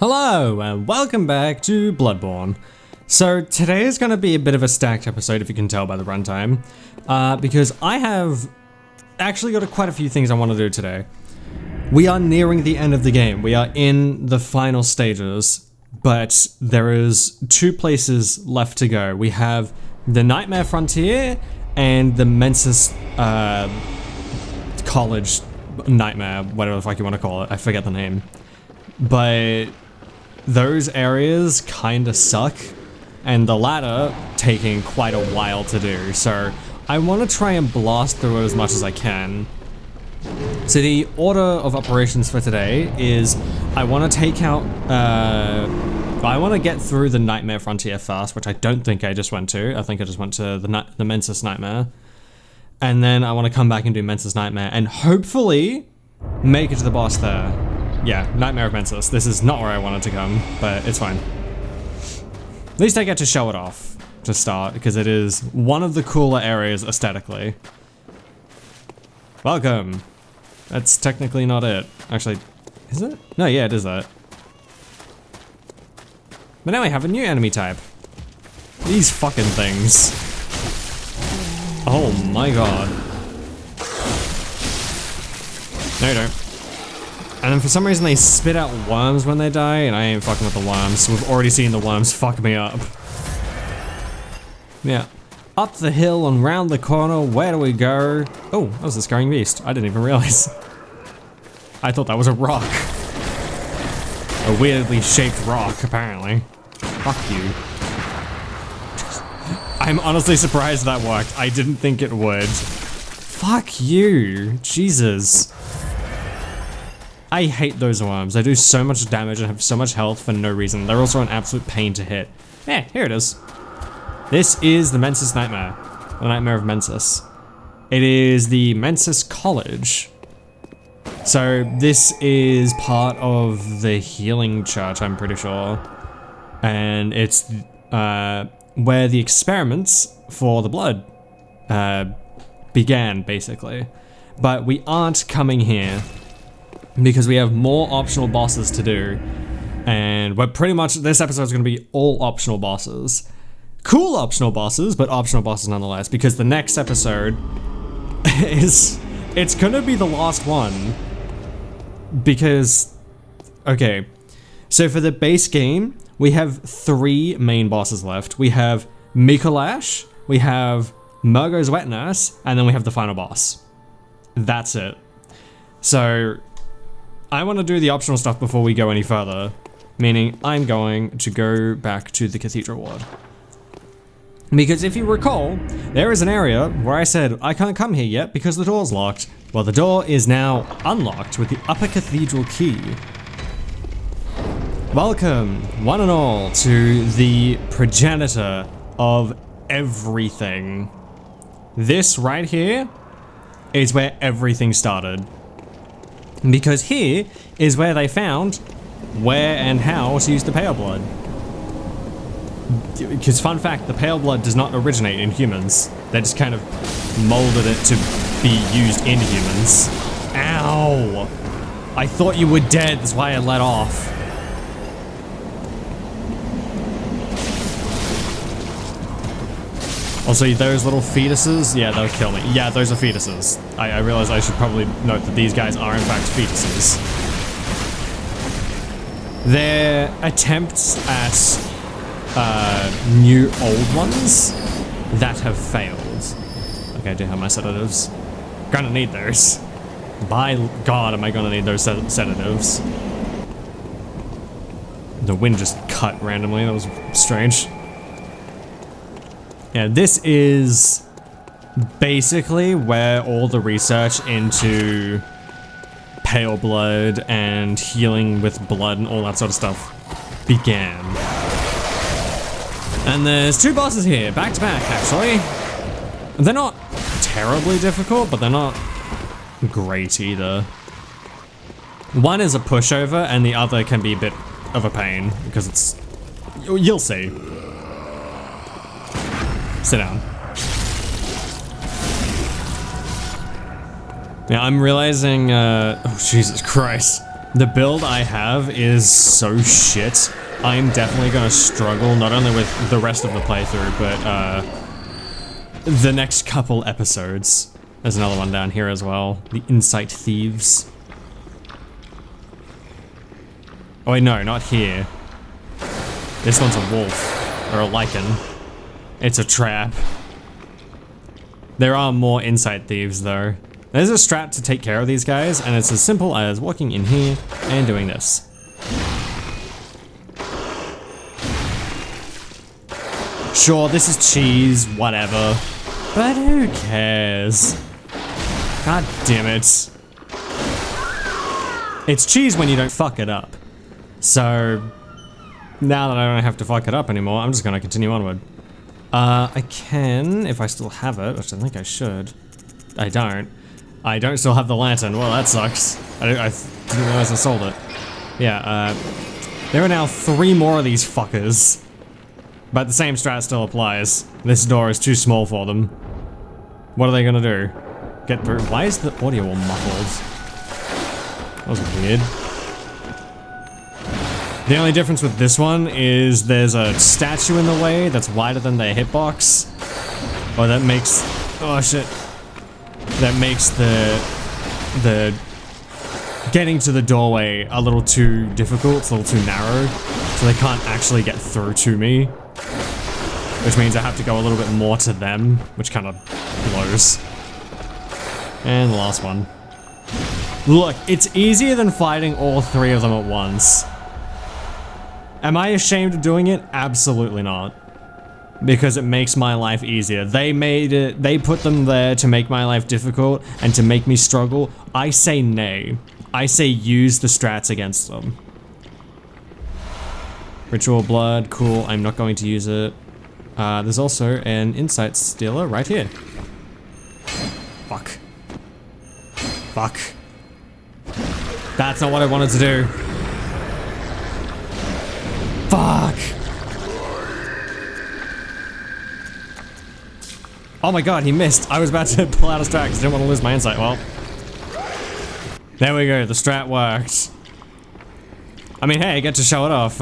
Hello and welcome back to Bloodborne. So today is going to be a bit of a stacked episode, if you can tell by the runtime, because I have actually got quite a few things I want to do today. We are nearing the end of the game. We are in the final stages, but there is two places left to go. We have the Nightmare Frontier and the Mensis College Nightmare, whatever the fuck you want to call it. I forget the name. But those areas kinda suck, and the latter taking quite a while to do, so I want to try and blast through it as much as I can. So the order of operations for today is I want to take out, I want to get through the Nightmare Frontier first, which I don't think I just went to. I think I just went to the Mensis Nightmare. And then I want to come back and do Mensis Nightmare, and hopefully make it to the boss there. Yeah, Nightmare of Mensis. This is not where I wanted to come, but it's fine. At least I get to show it off to start, because it is one of the cooler areas aesthetically. Welcome. That's technically not it. Actually, is it? No, yeah, it is that. But now we have a new enemy type. These fucking things. Oh my god. No, you don't. And then for some reason they spit out worms when they die, and I ain't fucking with the worms. We've already seen the worms fuck me up. Yeah. Up the hill and round the corner, where do we go? Oh, that was a scurrying beast. I didn't even realize. I thought that was a rock. A weirdly shaped rock, apparently. Fuck you. I'm honestly surprised that worked. I didn't think it would. Fuck you. Jesus. I hate those worms. They do so much damage and have so much health for no reason. They're also an absolute pain to hit. Yeah, here it is. This is the Mensis Nightmare. The Nightmare of Mensis. It is the Mensis College. So this is part of the healing church, I'm pretty sure. And it's where the experiments for the blood began, basically. But we aren't coming here because we have more optional bosses to do, and we're pretty much, this episode is going to be all optional bosses. Cool optional bosses, but optional bosses nonetheless, because the next episode it's going to be the last one, because, okay, so for the base game, we have 3 main bosses left. We have Mikolash, we have Murgo's Wet Nurse, and then we have the final boss. That's it. So I want to do the optional stuff before we go any further, meaning I'm going to go back to the Cathedral Ward. Because if you recall, there is an area where I said I can't come here yet because the door's locked. Well, the door is now unlocked with the Upper Cathedral key. Welcome, one and all, to the progenitor of everything. This right here is where everything started. Because here is where they found where and how to use the pale blood. Because fun fact, the pale blood does not originate in humans. They just kind of molded it to be used in humans. Ow! I thought you were dead, that's why I let off. Also, those little fetuses, yeah, they'll kill me. Yeah, those are fetuses. I realize I should probably note that these guys are in fact fetuses. Their attempts at new old ones that have failed. Okay, I do have my sedatives. Gonna need those. By God, am I gonna need those sedatives. The wind just cut randomly, that was strange. Yeah, this is basically where all the research into pale blood and healing with blood and all that sort of stuff began. And there's 2 bosses here, back to back, actually. They're not terribly difficult, but they're not great either. One is a pushover, and the other can be a bit of a pain, because it's... You'll see. Sit down. Yeah, I'm realizing, oh Jesus Christ. The build I have is so shit. I'm definitely gonna struggle, not only with the rest of the playthrough, but the next couple episodes. There's another one down here as well. The Insight Thieves. Oh wait, no, not here. This one's a wolf, or a lichen. It's a trap. There are more Insight Thieves though. There's a strat to take care of these guys, and it's as simple as walking in here and doing this. Sure, this is cheese, whatever. But who cares? God damn it. It's cheese when you don't fuck it up. So, now that I don't have to fuck it up anymore, I'm just gonna continue onward. I can, if I still have it, which I think I should. I don't. I don't still have the lantern. Well, that sucks. I didn't realize I sold it. Yeah, there are now 3 more of these fuckers. But the same strat still applies. This door is too small for them. What are they gonna do? Get through? Why is the audio all muffled? That was weird. The only difference with this one is there's a statue in the way that's wider than their hitbox. Or that makes... oh shit. That makes the getting to the doorway a little too difficult, it's a little too narrow, so they can't actually get through to me. Which means I have to go a little bit more to them, which kind of blows. And the last one. Look, it's easier than fighting all 3 of them at once. Am I ashamed of doing it? Absolutely not. Because it makes my life easier. They made it, they put them there to make my life difficult and to make me struggle. I say nay. I say use the strats against them. Ritual blood, cool, I'm not going to use it. There's also an insight stealer right here. Fuck. Fuck. That's not what I wanted to do. Fuck! Oh my god, he missed. I was about to pull out a strat because I didn't want to lose my insight. Well, there we go. The strat worked. I mean, hey, I get to show it off.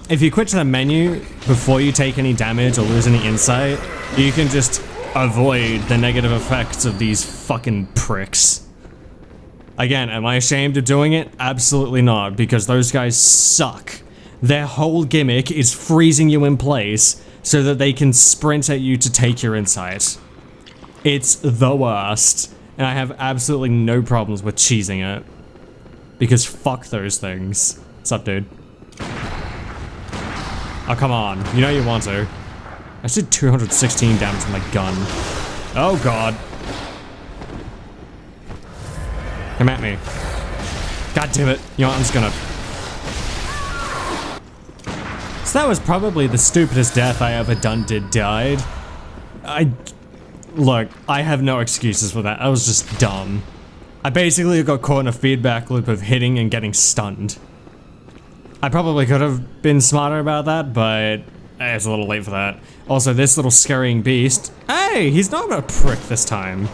If you quit to the menu before you take any damage or lose any insight, you can just avoid the negative effects of these fucking pricks. Again, am I ashamed of doing it? Absolutely not, because those guys suck. Their whole gimmick is freezing you in place so that they can sprint at you to take your insight. It's the worst, and I have absolutely no problems with cheesing it. Because fuck those things. What's up, dude? Oh, come on. You know you want to. I did 216 damage with my gun. Oh, God. Come at me. God damn it. You know what, I'm just gonna... So that was probably the stupidest death I ever died. Look, I have no excuses for that. I was just dumb. I basically got caught in a feedback loop of hitting and getting stunned. I probably could have been smarter about that, but it's a little late for that. Also, this little scurrying beast, hey, he's not a prick this time.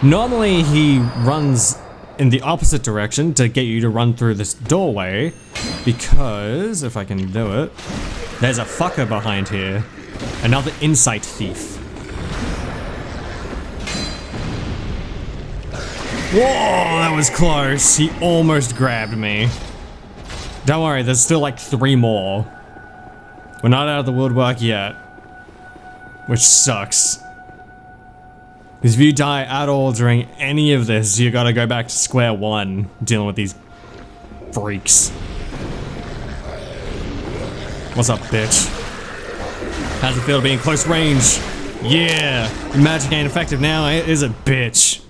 Normally, he runs in the opposite direction to get you to run through this doorway, because, if I can do it, there's a fucker behind here. Another insight thief. Whoa, that was close. He almost grabbed me. Don't worry, there's still like 3 more. We're not out of the woodwork yet. Which sucks. Because if you die at all during any of this, you gotta go back to square one dealing with these freaks. What's up, bitch? How's it feel to be in close range? Yeah! Your magic ain't effective now, it is a bitch.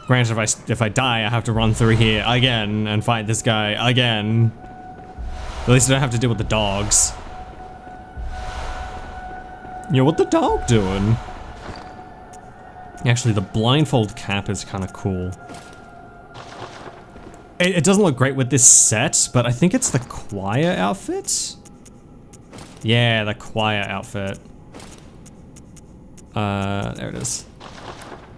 Granted, if I die, I have to run through here again and fight this guy again. At least I don't have to deal with the dogs. Yo, what the dog doing? Actually, the blindfold cap is kind of cool. It doesn't look great with this set, but I think it's the choir outfit? Yeah, the choir outfit. There it is.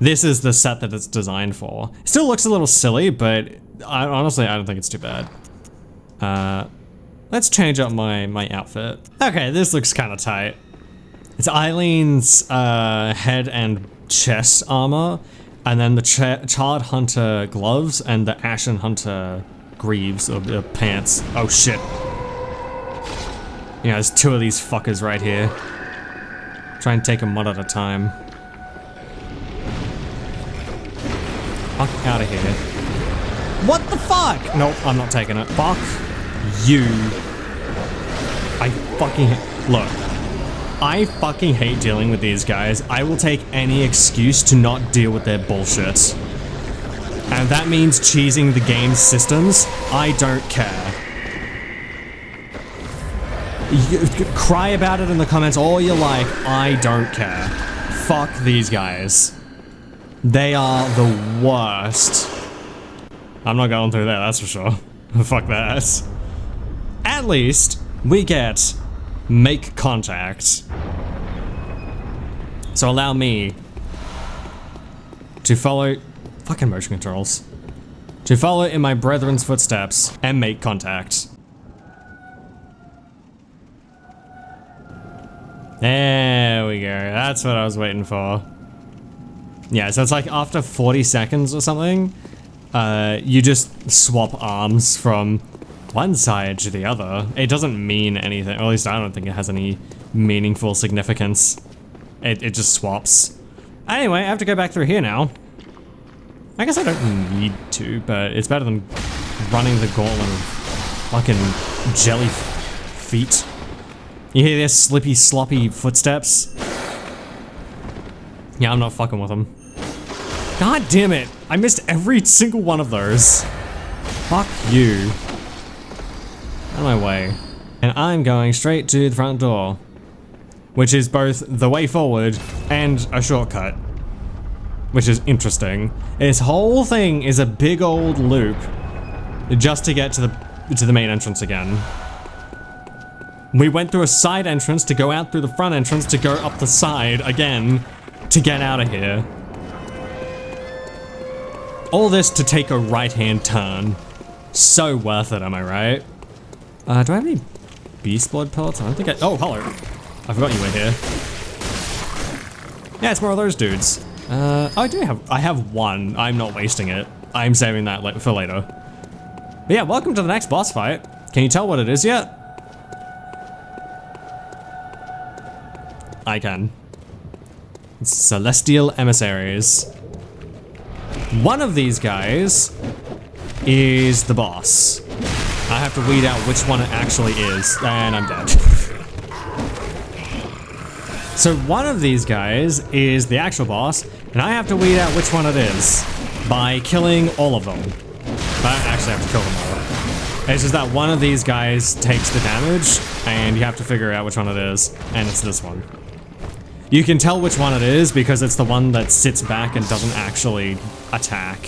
This is the set that it's designed for. Still looks a little silly, but Honestly, I don't think it's too bad. Let's change up my outfit. Okay, this looks kind of tight. It's Eileen's head and chest armor, and then the Charred Hunter gloves and the Ashen Hunter greaves or pants. Oh shit. Yeah, there's two of these fuckers right here. Try and take them one at a time. Fuck out of here. What the fuck? Nope, I'm not taking it. Fuck you. I fucking look. I fucking hate dealing with these guys. I will take any excuse to not deal with their bullshit. And that means cheesing the game's systems. I don't care. You cry about it in the comments all you like. I don't care. Fuck these guys. They are the worst. I'm not going through there, that's for sure. Fuck that. At least we get make contact. So allow me to follow fucking motion controls. To follow in my brethren's footsteps and make contact. There we go. That's what I was waiting for. Yeah, so it's like after 40 seconds or something, you just swap arms from one side to the other. It doesn't mean anything, or at least I don't think it has any meaningful significance. It just swaps. Anyway, I have to go back through here now. I guess I don't need to, but it's better than running the gauntlet of fucking jelly feet. You hear their slippy, sloppy footsteps? Yeah, I'm not fucking with them. God damn it! I missed every single one of those. Fuck you. Out of my way. And I'm going straight to the front door. Which is both the way forward and a shortcut. Which is interesting. This whole thing is a big old loop just to get to the main entrance again. We went through a side entrance to go out through the front entrance to go up the side again to get out of here. All this to take a right-hand turn. So worth it, am I right? Do I have any beast blood pellets? I don't think I... Oh, hello. I forgot you were here. Yeah, it's more of those dudes. I have one. I'm not wasting it. I'm saving that for later. But yeah, welcome to the next boss fight. Can you tell what it is yet? I can. It's Celestial Emissaries. One of these guys is the boss. I have to weed out which one it actually is, and I'm dead. So one of these guys is the actual boss, and I have to weed out which one it is by killing all of them. I actually have to kill them all. It's just that one of these guys takes the damage, and you have to figure out which one it is, and it's this one. You can tell which one it is because it's the one that sits back and doesn't actually attack.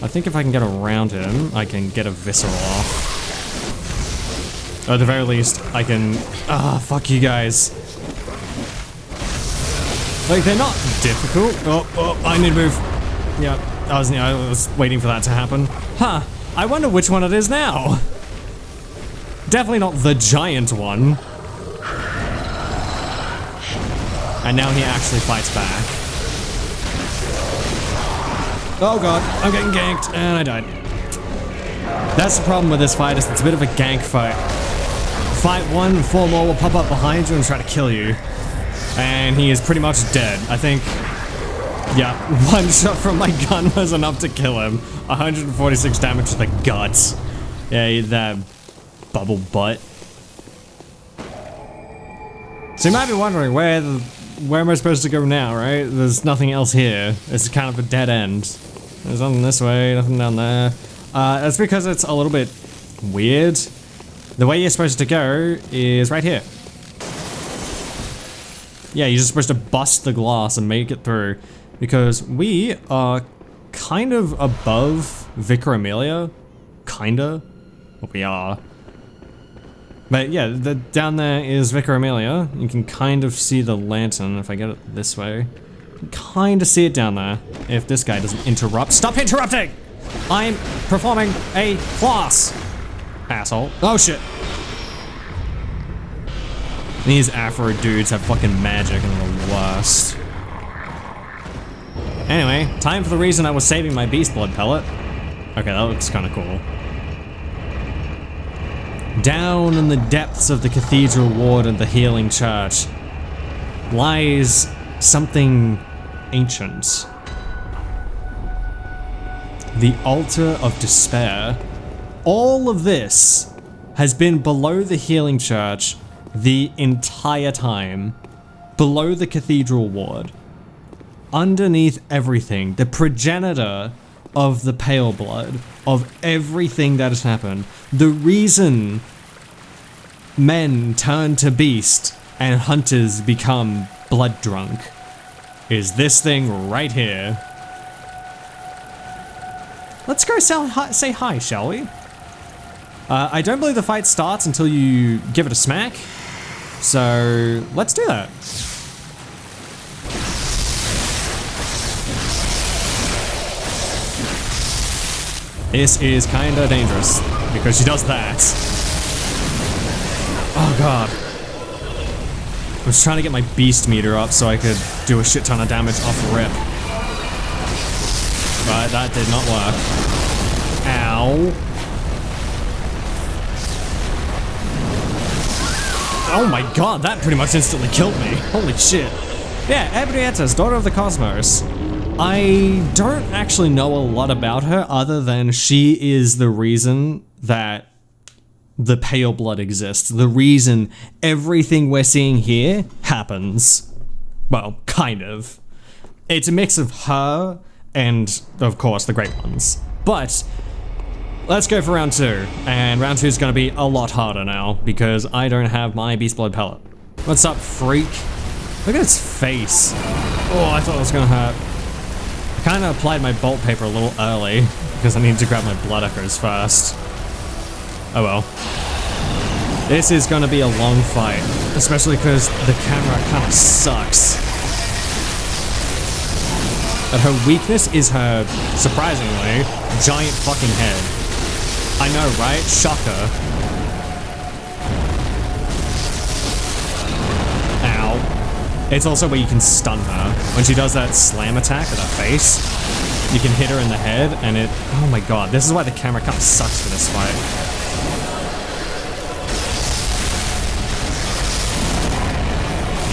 I think if I can get around him, I can get a visceral off. Or at the very least, I can... fuck you guys. Like, they're not difficult. Oh, I need to move. Yeah, I was waiting for that to happen. Huh, I wonder which one it is now. Definitely not the giant one. And now he actually fights back. Oh god, I'm getting ganked, and I died. That's the problem with this fight, is it's a bit of a gank fight. Fight one, 4 more will pop up behind you and try to kill you. And he is pretty much dead. I think, yeah, one shot from my gun was enough to kill him. 146 damage to the guts. Yeah, that bubble butt. So you might be wondering, where am I supposed to go now, right? There's nothing else here. It's kind of a dead end. There's nothing this way, nothing down there. That's because it's a little bit weird. The way you're supposed to go is right here. Yeah, you're just supposed to bust the glass and make it through. Because we are kind of above Vicar Amelia. Kinda. Well, we are. But yeah, down there is Vicar Amelia. You can kind of see the lantern if I get it this way. You can kind of see it down there. If this guy doesn't interrupt. Stop interrupting! I'm performing a class. Asshole. Oh shit. These Afro dudes have fucking magic and are the worst. Anyway, time for the reason I was saving my beast blood pellet. Okay, that looks kind of cool. Down in the depths of the cathedral ward and the healing church lies something ancient. The altar of despair. All of this has been below the healing church the entire time. Below the cathedral ward. Underneath everything. The progenitor of the pale blood. Of everything that has happened. The reason men turn to beast and hunters become blood drunk is this thing right here. Let's go say hi, shall we? I don't believe the fight starts until you give it a smack, so let's do that. This is kinda dangerous because she does that. Oh god. I was trying to get my beast meter up so I could do a shit ton of damage off rip. But that did not work. Ow. Oh my god, that pretty much instantly killed me. Holy shit. Yeah, Ebrietta's Daughter of the Cosmos. I don't actually know a lot about her other than she is the reason that the pale blood exists. The reason everything we're seeing here happens. Well, kind of. It's a mix of her and, of course, the Great Ones. But let's go for round 2. And round 2 is going to be a lot harder now because I don't have my beast blood pellet. What's up, freak? Look at its face. Oh, I thought it was going to hurt. I kind of applied my bolt paper a little early because I needed to grab my blood echoes first. Oh well. This is gonna be a long fight, especially because the camera kind of sucks. But her weakness is her, surprisingly, giant fucking head. I know, right? Shocker. Ow. It's also where you can stun her. When she does that slam attack at her face, you can hit her in the head and it... Oh my god, this is why the camera kind of sucks for this fight.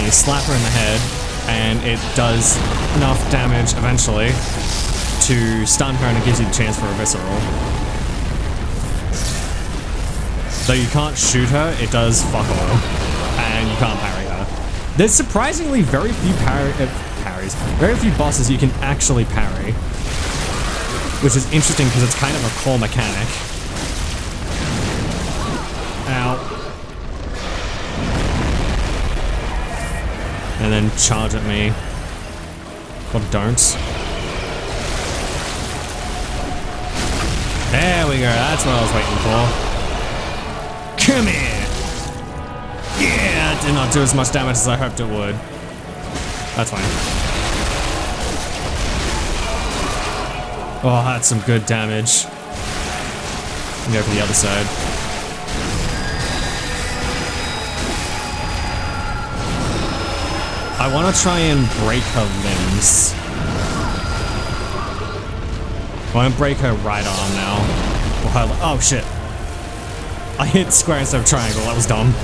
You slap her in the head, and it does enough damage eventually to stun her, and it gives you the chance for a visceral. Though you can't shoot her, it does fuck all, and you can't parry her. There's surprisingly very few parries, very few bosses you can actually parry, which is interesting because it's kind of a core mechanic. Ow. And then charge at me. Or don't. There we go, that's what I was waiting for. Come here! Yeah, it did not do as much damage as I hoped it would. That's fine. Oh, that's some good damage. Go for the other side. I want to try and break her limbs. I want to break her right arm now. Or her, oh shit. I hit square instead of triangle, that was dumb.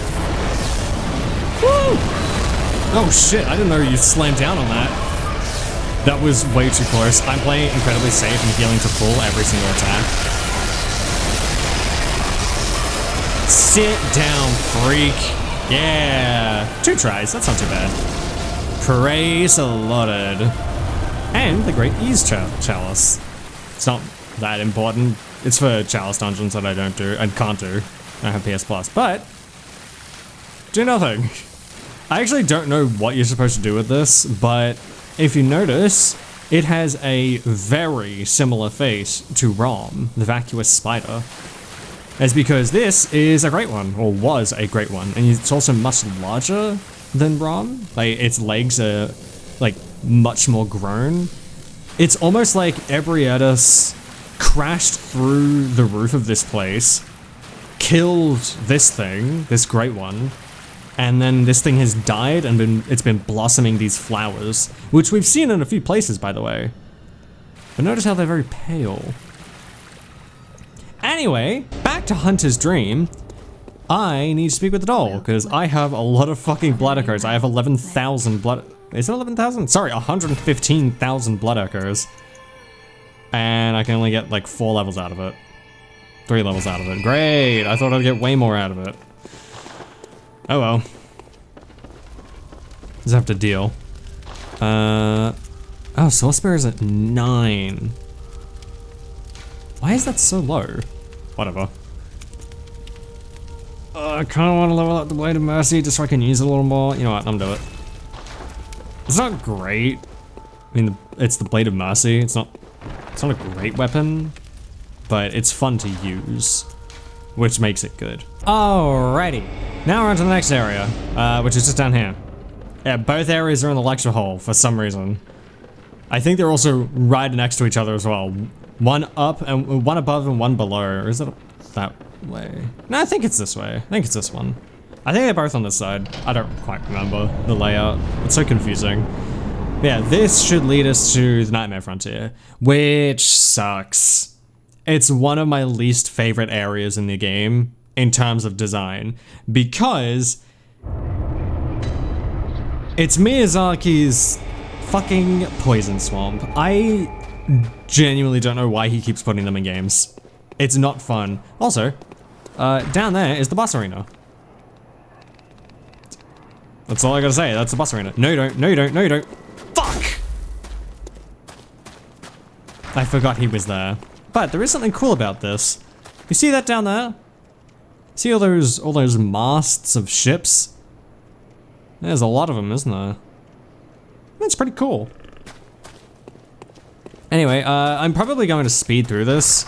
Woo! Oh shit, I didn't know you slammed down on that. That was way too close. I'm playing incredibly safe and healing to full every single attack. Sit down, freak. Yeah. 2 tries, that's not too bad. Praise the Lord. And the Great Ease Chalice. It's not that important. It's for Chalice dungeons that I don't do, and can't do. I have PS Plus, but do nothing. I actually don't know what you're supposed to do with this, but if you notice, it has a very similar face to Rom, the vacuous spider. That's because this is a great one, or was a great one, and it's also much larger than Rom. Like, its legs are, like, much more grown. It's almost like Ebrietta's crashed through the roof of this place, killed this thing, this great one, and then this thing has died and it's been blossoming these flowers, which we've seen in a few places, by the way. But notice how they're very pale. Anyway, back to Hunter's Dream. I need to speak with the doll, because I have a lot of fucking blood echoes. I have 11,000 blood... Is it 11,000? Sorry, 115,000 blood echoes. And I can only get like 4 levels out of it. 3 levels out of it. Great! I thought I'd get way more out of it. Oh well. Just have to deal. Oh, Soul Spear is at 9. Why is that so low? Whatever. I kinda wanna level up the Blade of Mercy just so I can use it a little more. You know what, I'm doing it. It's not great. I mean, it's the Blade of Mercy. It's not a great weapon, but it's fun to use, which makes it good. Alrighty, now we're on to the next area, which is just down here. Yeah, both areas are in the lecture hall for some reason. I think they're also right next to each other as well. One up and one above and one below. Or is it that way? No, I think it's this way. I think it's this one. I think they're both on this side. I don't quite remember the layout. It's so confusing. Yeah, this should lead us to the Nightmare Frontier, which sucks. It's one of my least favorite areas in the game in terms of design, because it's Miyazaki's fucking Poison Swamp. I genuinely don't know why he keeps putting them in games. It's not fun. Also, down there is the boss arena. That's all I gotta say, that's the boss arena. No you don't, no you don't, no you don't. Fuck! I forgot he was there. But there is something cool about this. You see that down there? See all those masts of ships? There's a lot of them, isn't there? That's pretty cool. Anyway, I'm probably going to speed through this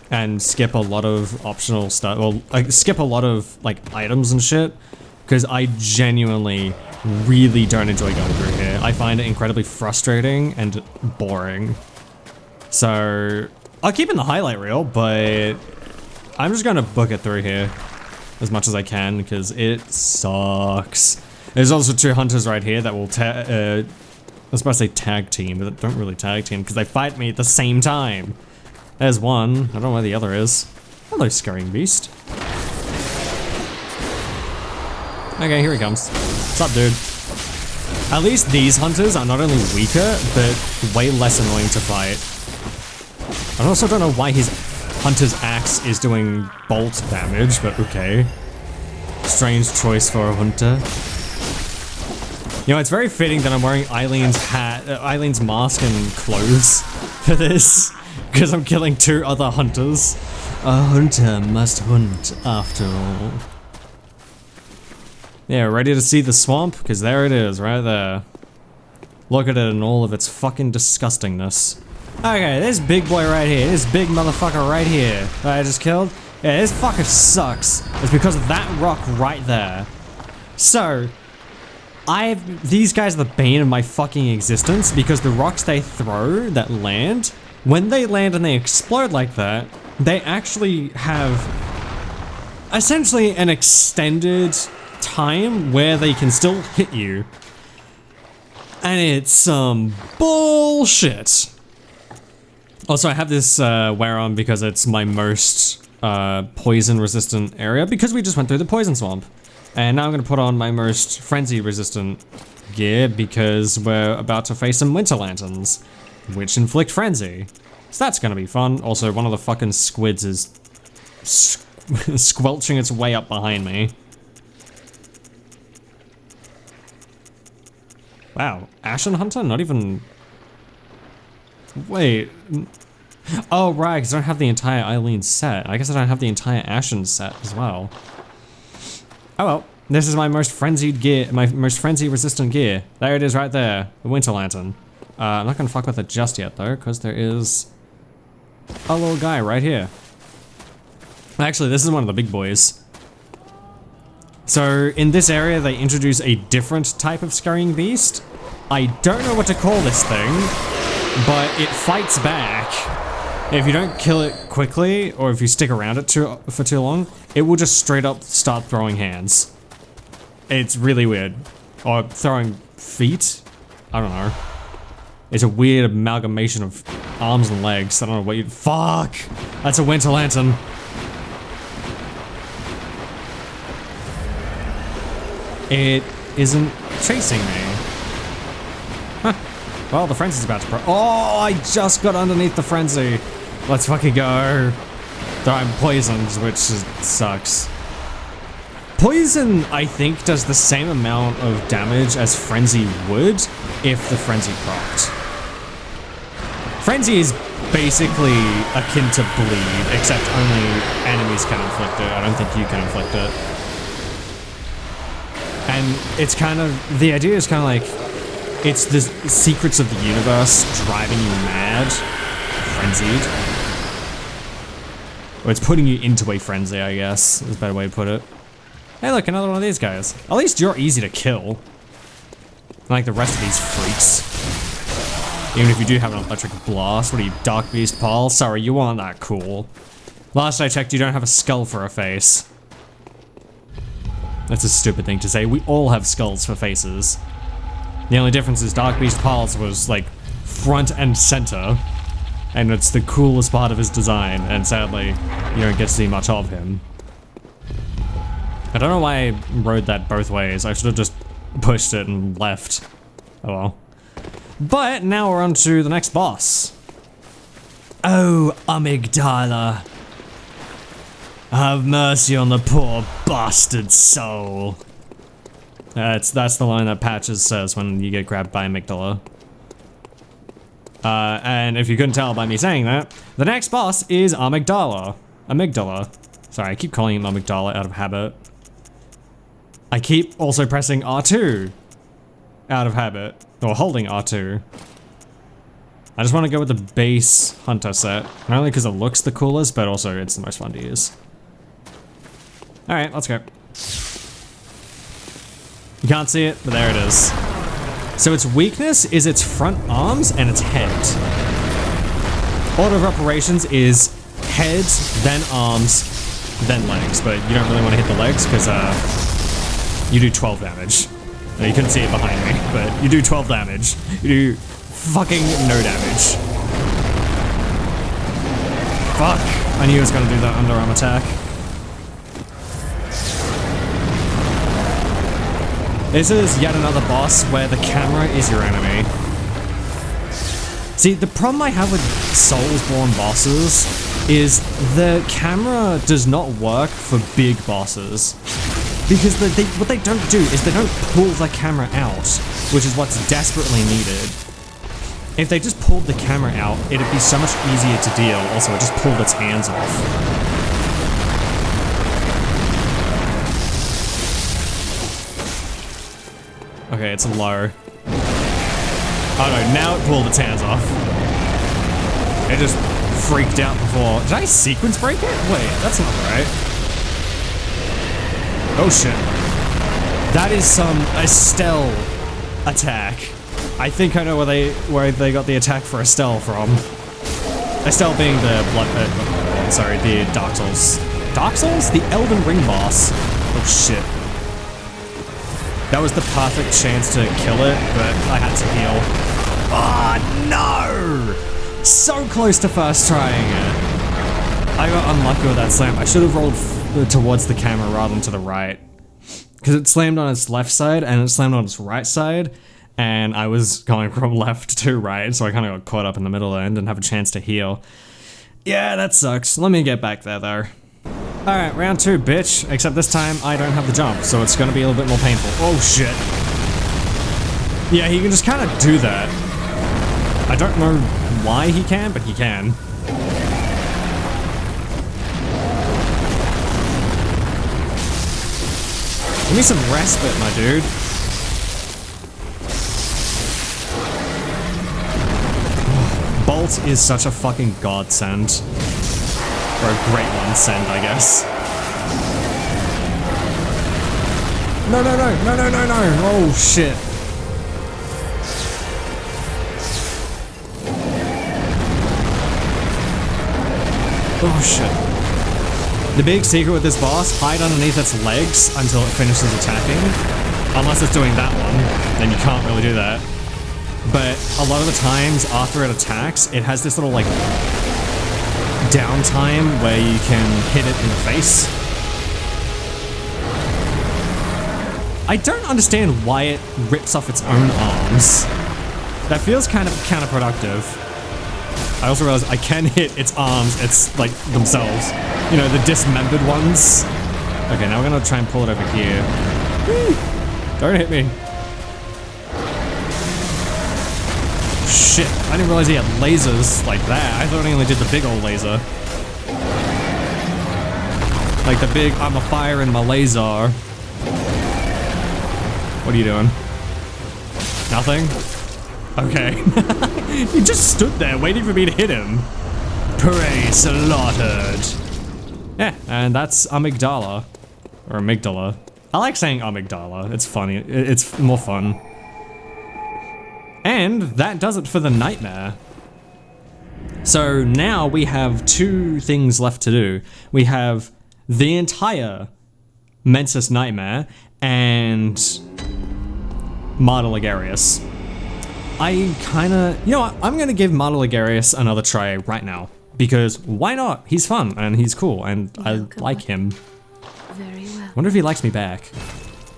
and skip a lot of optional stuff. Well, like skip a lot of like items and shit, because I genuinely really don't enjoy going through here. I find it incredibly frustrating and boring. So I'll keep in the highlight reel, but I'm just gonna book it through here as much as I can because it sucks. There's also 2 hunters right here that will I was about to say tag team, but they don't really tag team because they fight me at the same time. There's one. I don't know where the other is. Hello, Scurrying Beast. Okay, here he comes. What's up, dude? At least these hunters are not only weaker, but way less annoying to fight. I also don't know why his hunter's axe is doing bolt damage, but okay. Strange choice for a hunter. You know, it's very fitting that I'm wearing Eileen's hat, Eileen's mask and clothes for this, because I'm killing 2 other hunters. A hunter must hunt after all. Yeah, ready to see the swamp? Because there it is, right there. Look at it in all of its fucking disgustingness. Okay, this big boy right here, this big motherfucker right here that I just killed, yeah, this fucker sucks. It's because of that rock right there. So, these guys are the bane of my fucking existence because the rocks they throw that land, when they land and they explode like that, they actually have essentially an extended time where they can still hit you. And it's some bullshit. Also, I have this wear on because it's my most poison resistant area because we just went through the poison swamp. And now I'm gonna put on my most frenzy resistant gear because we're about to face some winter lanterns, which inflict frenzy. So that's gonna be fun. Also, one of the fucking squids is squelching its way up behind me. Wow, Ashen Hunter? Not even... Wait. Oh, right, because I don't have the entire Eileen set. I guess I don't have the entire Ashen set as well. Oh well, this is my most frenzied gear, my most frenzy resistant gear. There it is right there, the Winter Lantern. I'm not gonna fuck with it just yet though, because there is a little guy right here. Actually, this is one of the big boys. So in this area, they introduce a different type of scurrying beast. I don't know what to call this thing, but it fights back. If you don't kill it quickly, or if you stick around it for too long, it will just straight up start throwing hands. It's really weird. Or throwing feet? I don't know. It's a weird amalgamation of arms and legs. I don't know what you- Fuck! That's a winter lantern. It isn't chasing me. Huh. Well, the frenzy's about to Oh, I just got underneath the frenzy. Let's fucking go. Though I'm poisoned, which sucks. Poison, I think, does the same amount of damage as Frenzy would if the Frenzy procced. Frenzy is basically akin to bleed, except only enemies can inflict it. I don't think you can inflict it. And it's kind of, the idea is kind of like, it's the secrets of the universe driving you mad, frenzied. Or it's putting you into a frenzy, I guess, is a better way to put it. Hey look, another one of these guys. At least you're easy to kill. Like the rest of these freaks. Even if you do have an electric blast. What are you, Dark Beast Paul? Sorry, you aren't that cool. Last I checked, you don't have a skull for a face. That's a stupid thing to say. We all have skulls for faces. The only difference is Dark Beast Paul's was like front and center. And it's the coolest part of his design, and sadly, you don't get to see much of him. I don't know why I rode that both ways. I should have just pushed it and left. Oh well. But now we're on to the next boss. Oh, amygdala. Have mercy on the poor bastard soul. That's the line that Patches says when you get grabbed by amygdala. And if you couldn't tell by me saying that, the next boss is Amygdala. Amygdala. Sorry, I keep calling him Amygdala out of habit. I keep also pressing R2 out of habit, or holding R2. I just want to go with the base Hunter set, not only because it looks the coolest, but also it's the most fun to use. Alright, let's go. You can't see it, but there it is. So its weakness is its front arms and its head. Order of operations is head, then arms, then legs, but you don't really want to hit the legs because you do 12 damage. Now, you couldn't see it behind me, but you do 12 damage. You do fucking no damage. Fuck, I knew he was gonna do that underarm attack. This is yet another boss where the camera is your enemy. See, the problem I have with Soulsborne bosses is the camera does not work for big bosses. Because what they don't do is they don't pull the camera out, which is what's desperately needed. If they just pulled the camera out, it'd be so much easier to deal. Also, it just pulled its hands off. Okay, it's low. Oh no, now it pulled its hands off. It just freaked out before. Did I sequence break it? Wait, that's not right. Oh shit. That is some Estelle attack. I think I know where they got the attack for Estelle from. Estelle being the the Dark Souls. Dark Souls? The Elden Ring boss. Oh shit. That was the perfect chance to kill it, but I had to heal. Oh no! So close to first trying it. I got unlucky with that slam. I should have rolled towards the camera rather than to the right. Because it slammed on its left side and it slammed on its right side. And I was going from left to right, so I kind of got caught up in the middle and didn't have a chance to heal. Yeah, that sucks. Let me get back there though. Alright, round 2, bitch. Except this time, I don't have the jump, so it's gonna be a little bit more painful. Oh, shit. Yeah, he can just kind of do that. I don't know why he can, but he can. Give me some respite, my dude. Bolt is such a fucking godsend. Or a great one send, I guess. No, no, no, no, no, no, no! Oh, shit. Oh shit. The big secret with this boss, hide underneath its legs until it finishes attacking. Unless it's doing that one, then you can't really do that. But a lot of the times after it attacks, it has this little like downtime where you can hit it in the face. I don't understand why it rips off its own arms. That feels kind of counterproductive. I also realized I can hit its arms, it's like themselves. You know, the dismembered ones. Okay, now we're gonna try and pull it over here. Woo! Don't hit me. Shit, I didn't realize he had lasers like that. I thought he only did the big old laser. Like the big, I'm a fire in my laser. What are you doing? Nothing? Okay. He just stood there waiting for me to hit him. Prey slaughtered. Yeah, and that's amygdala. Or amygdala. I like saying amygdala. It's funny. It's more fun. And that does it for the nightmare. So now we have two things left to do. We have the entire Mensis Nightmare and Martyr Ligarius. I kinda, you know what, I'm gonna give Martyr Ligarius another try right now. Because why not? He's fun and he's cool and I like him. Very well. Wonder if he likes me back.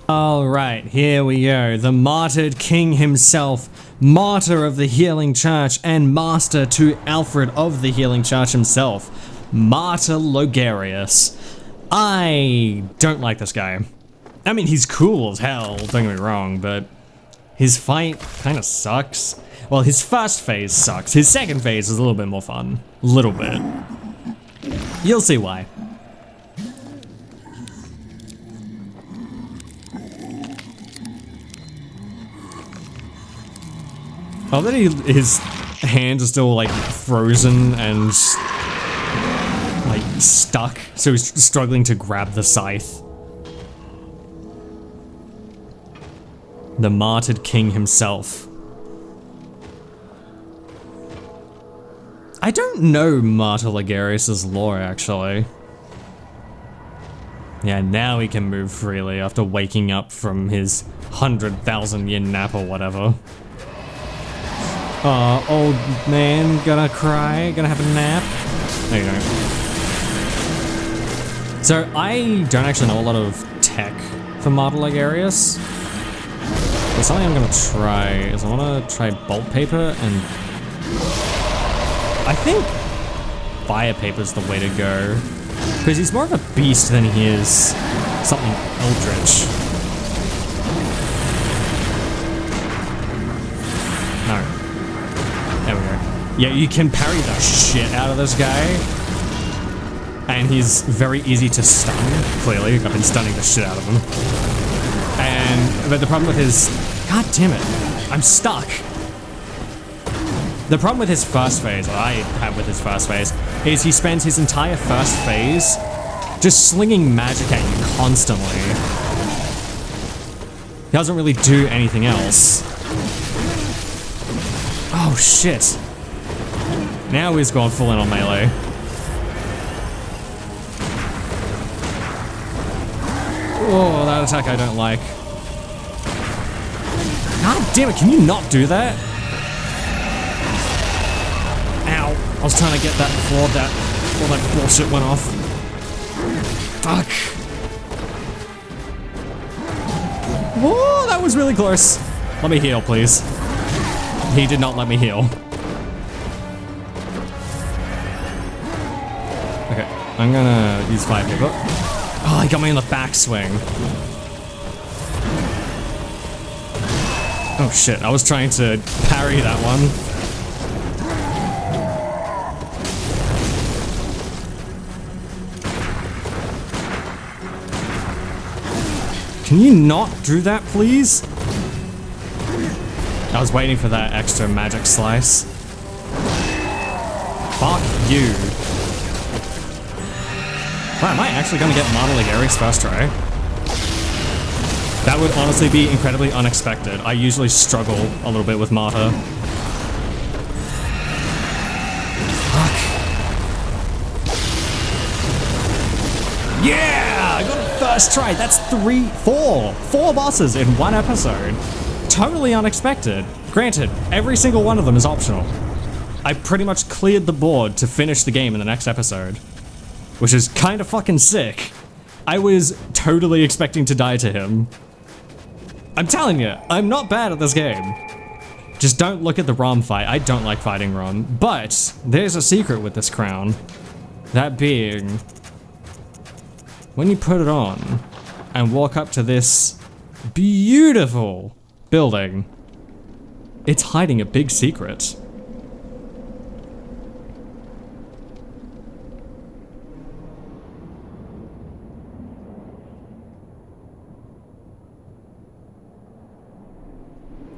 Alright, here we go. The martyred king himself, martyr of the Healing Church and master to Alfred of the Healing Church himself, Martyr Ligarius. I don't like this guy. I mean, he's cool as hell, don't get me wrong, but his fight kind of sucks. Well, his first phase sucks. His second phase is a little bit more fun. A little bit. You'll see why. Oh, that his hands are still like frozen and like stuck, so he's struggling to grab the scythe. The martyred king himself. I don't know Martyr Ligarius' lore, actually. Yeah, now he can move freely after waking up from his 100,000 year nap or whatever. Old man, gonna cry, gonna have a nap. There you go. So I don't actually know a lot of tech for Martyr Ligarius. But something I'm gonna try is I wanna try bolt paper and I think fire paper's the way to go. Because he's more of a beast than he is something eldritch. No. There we go. Yeah, you can parry the shit out of this guy. And he's very easy to stun, clearly. I've been stunning the shit out of him. But the problem with his... God damn it. I'm stuck. The problem with his first phase, what I have with his first phase, is he spends his entire first phase just slinging magic at you constantly. He doesn't really do anything else. Oh shit. Now he's gone full in on melee. Oh, that attack I don't like. God damn it, can you not do that? Ow. I was trying to get that before all that bullshit went off. Fuck. Whoa, that was really close. Let me heal, please. He did not let me heal. Okay, I'm gonna use fire paper. Oh, he got me in the backswing. Oh shit, I was trying to parry that one. Can you not do that, please? I was waiting for that extra magic slice. Fuck you. Wow, am I actually gonna get Martyr Ligarius first try? That would honestly be incredibly unexpected. I usually struggle a little bit with Martyr. Fuck. Yeah! I got it first try. That's four bosses in one episode. Totally unexpected. Granted, every single one of them is optional. I pretty much cleared the board to finish the game in the next episode, which is kind of fucking sick. I was totally expecting to die to him. I'm telling you, I'm not bad at this game. Just don't look at the Rom fight. I don't like fighting Rom, but there's a secret with this crown. That being, when you put it on and walk up to this beautiful building, it's hiding a big secret.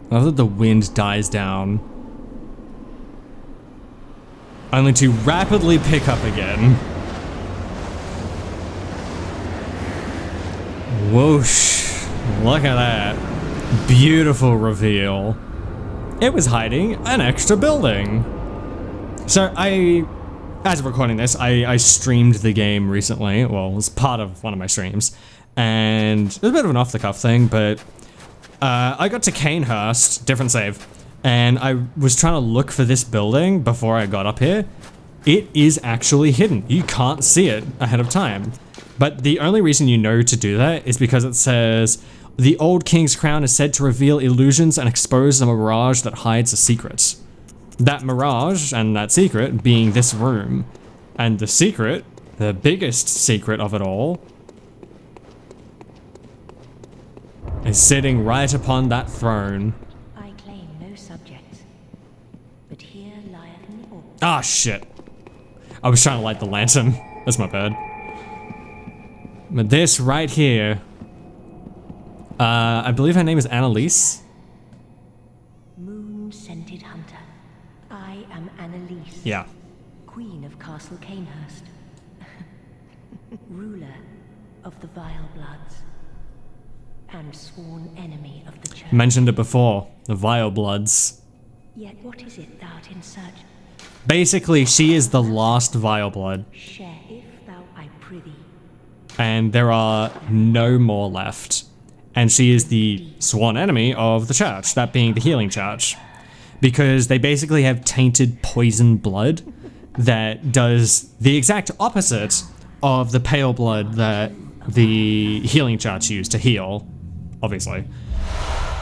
I love that the wind dies down, only to rapidly pick up again. Whoosh, look at that. Beautiful reveal. It was hiding an extra building. So as of recording this, I streamed the game recently. Well, it was part of one of my streams. And it was a bit of an off-the-cuff thing, but I got to Canehurst, different save, and I was trying to look for this building before I got up here. It is actually hidden. You can't see it ahead of time. But the only reason you know to do that is because it says, the old king's crown is said to reveal illusions and expose a mirage that hides a secret. That mirage and that secret being this room. And the secret, the biggest secret of it all, is sitting right upon that throne. I claim no subjects, but here lieth an orb. Ah, shit. I was trying to light the lantern. That's my bad. But this right here, I believe her name is Annalise. Moon-scented hunter. I am Annalise. Yeah. Queen of Castle Canehurst. Ruler of the Vile Bloods. And sworn enemy of the church. Mentioned it before, the Vile Bloods. Yet what is it thou art in search? Basically, she is the last Vile Blood. Share if thou I prithee. And there are no more left. And she is the sworn enemy of the church, that being the healing church. Because they basically have tainted poison blood that does the exact opposite of the pale blood that the healing church used to heal, obviously.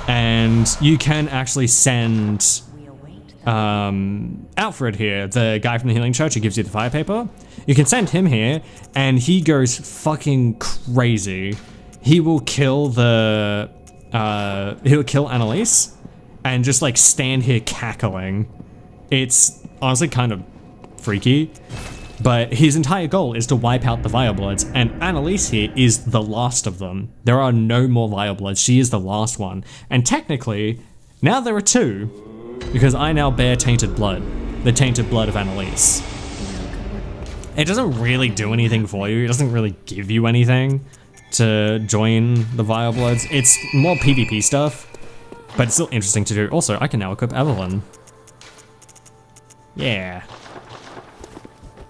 And you can actually send Alfred here, the guy from the healing church who gives you the fire paper. You can send him here, and he goes fucking crazy. He will kill he'll kill Annalise, and just like stand here cackling. It's honestly kind of freaky. But his entire goal is to wipe out the Vile Bloods, and Annalise here is the last of them. There are no more Vile Bloods, she is the last one. And technically, now there are two, because I now bear tainted blood. The tainted blood of Annalise. It doesn't really do anything for you, it doesn't really give you anything to join the Vile Bloods. It's more PvP stuff, but it's still interesting to do. Also, I can now equip Evelyn. Yeah.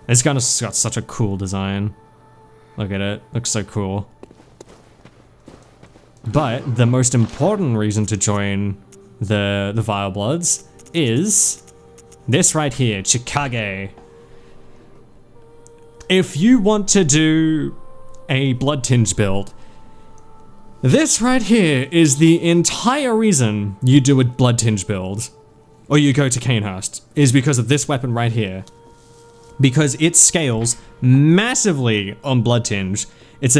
This gun has got such a cool design. Look at it, looks so cool. But the most important reason to join the Vile Bloods is this right here, Chikage. If you want to do a Blood Tinge build, this right here is the entire reason you do a Blood Tinge build, or you go to Canehurst, is because of this weapon right here. Because it scales massively on Blood Tinge. It's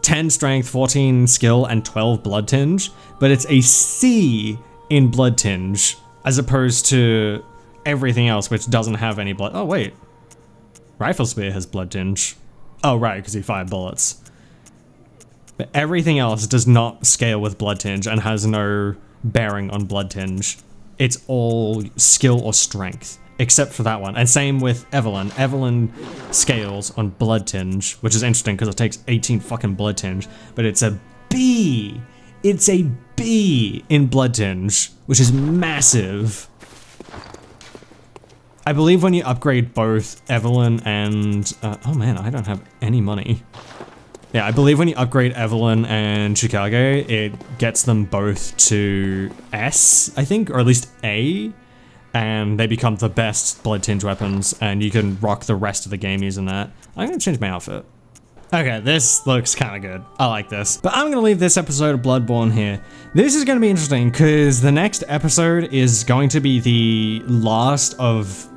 10 strength, 14 skill, and 12 Blood Tinge, but it's a C in Blood Tinge, as opposed to everything else which doesn't have any blood. Oh wait, Rifle Spear has Blood Tinge. Oh right, because he fired bullets. But everything else does not scale with Blood Tinge and has no bearing on Blood Tinge. It's all skill or strength. Except for that one. And same with Evelyn. Evelyn scales on Blood Tinge, which is interesting because it takes 18 fucking Blood Tinge, but it's a B. It's a B in Blood Tinge, which is massive. I believe when you upgrade both Evelyn and, oh man, I don't have any money. Yeah, I believe when you upgrade Evelyn and Chicago, it gets them both to S, I think, or at least A, and they become the best blood tinged weapons, and you can rock the rest of the game using that. I'm gonna change my outfit. Okay, this looks kind of good. I like this. But I'm gonna leave this episode of Bloodborne here. This is gonna be interesting, because the next episode is going to be the last of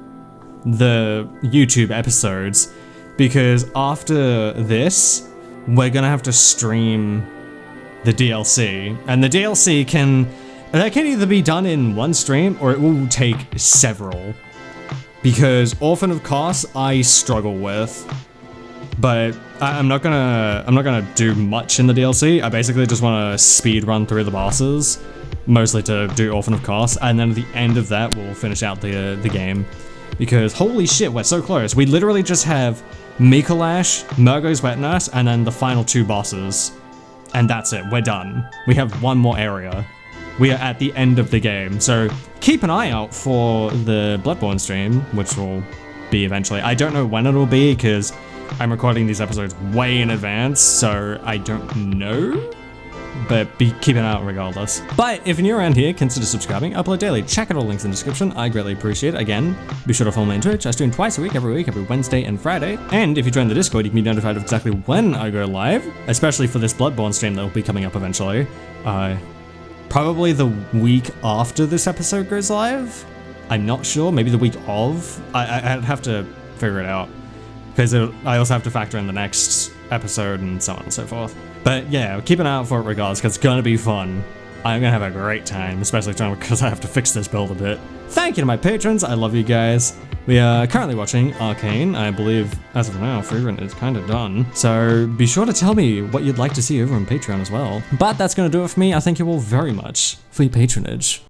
the YouTube episodes, because after this, we're gonna have to stream the DLC, and the DLC that can either be done in one stream or it will take several, because Orphan of Kos I struggle with, but I'm not gonna do much in the DLC. I basically just want to speed run through the bosses, mostly to do Orphan of Kos, and then at the end of that we'll finish out the game, because holy shit, we're so close. We literally just have Mikolash, Murgo's Wet Nurse, and then the final 2 bosses. And that's it, we're done. We have one more area. We are at the end of the game, so keep an eye out for the Bloodborne stream, which will be eventually. I don't know when it'll be, because I'm recording these episodes way in advance, so I don't know. But keep an eye out regardless. But if you're new around here, consider subscribing. I upload daily. Check out all links in the description. I greatly appreciate it. Again, be sure to follow me on Twitch. I stream twice a week, every Wednesday and Friday. And if you join the Discord, you can be notified of exactly when I go live, especially for this Bloodborne stream that will be coming up eventually. Probably the week after this episode goes live. I'm not sure. Maybe the week of. I'd have to figure it out, because I also have to factor in the next episode and so on and so forth. But yeah, keep an eye out for it regardless, because it's gonna be fun. I'm gonna have a great time, especially because I have to fix this build a bit. Thank you to my patrons, I love you guys. We are currently watching Arcane. I believe, as of now, free rent is kind of done. So be sure to tell me what you'd like to see over on Patreon as well. But that's gonna do it for me. I thank you all very much for your patronage.